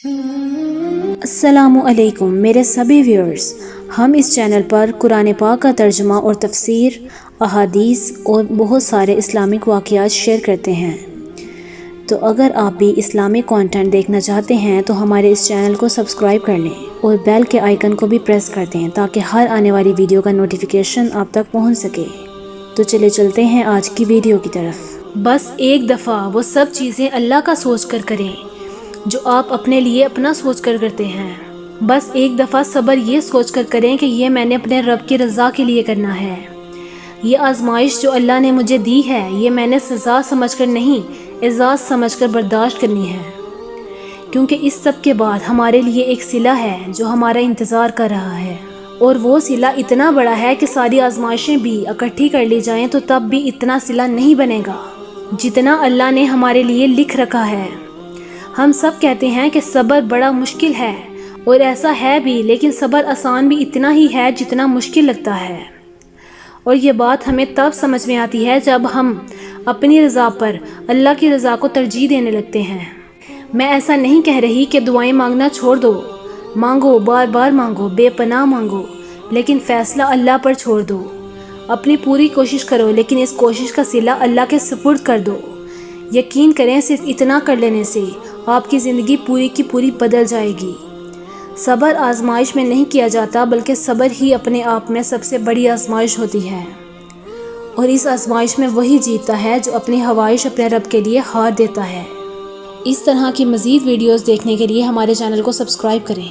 السلام علیکم میرے سبھی ویورز، ہم اس چینل پر قرآن پاک کا ترجمہ اور تفسیر، احادیث اور بہت سارے اسلامک واقعات شیئر کرتے ہیں۔ تو اگر آپ بھی اسلامک کانٹینٹ دیکھنا چاہتے ہیں تو ہمارے اس چینل کو سبسکرائب کر لیں اور بیل کے آئیکن کو بھی پریس کر دیں تاکہ ہر آنے والی ویڈیو کا نوٹیفیکیشن آپ تک پہنچ سکے۔ تو چلتے ہیں آج کی ویڈیو کی طرف۔ بس ایک دفعہ وہ سب چیزیں اللہ کا سوچ کر کریں جو آپ اپنے لیے اپنا سوچ کر کرتے ہیں۔ بس ایک دفعہ صبر یہ سوچ کر کریں کہ یہ میں نے اپنے رب کی رضا کے لیے کرنا ہے۔ یہ آزمائش جو اللہ نے مجھے دی ہے یہ میں نے سزا سمجھ کر نہیں، اعزاز سمجھ کر برداشت کرنی ہے، کیونکہ اس سب کے بعد ہمارے لیے ایک صلہ ہے جو ہمارا انتظار کر رہا ہے، اور وہ صلہ اتنا بڑا ہے کہ ساری آزمائشیں بھی اکٹھی کر لی جائیں تو تب بھی اتنا صلہ نہیں بنے گا جتنا اللہ نے ہمارے لیے لکھ رکھا ہے۔ ہم سب کہتے ہیں کہ صبر بڑا مشکل ہے، اور ایسا ہے بھی، لیکن صبر آسان بھی اتنا ہی ہے جتنا مشکل لگتا ہے، اور یہ بات ہمیں تب سمجھ میں آتی ہے جب ہم اپنی رضا پر اللہ کی رضا کو ترجیح دینے لگتے ہیں۔ میں ایسا نہیں کہہ رہی کہ دعائیں مانگنا چھوڑ دو، مانگو، بار بار مانگو، بے پناہ مانگو، لیکن فیصلہ اللہ پر چھوڑ دو۔ اپنی پوری کوشش کرو، لیکن اس کوشش کا صلہ اللہ کے سپرد کر دو۔ یقین کریں صرف اتنا کر لینے سے آپ کی زندگی پوری کی پوری بدل جائے گی۔ صبر آزمائش میں نہیں کیا جاتا، بلکہ صبر ہی اپنے آپ میں سب سے بڑی آزمائش ہوتی ہے، اور اس آزمائش میں وہی جیتتا ہے جو اپنی خواہش اپنے رب کے لیے ہار دیتا ہے۔ اس طرح کی مزید ویڈیوز دیکھنے کے لیے ہمارے چینل کو سبسکرائب کریں۔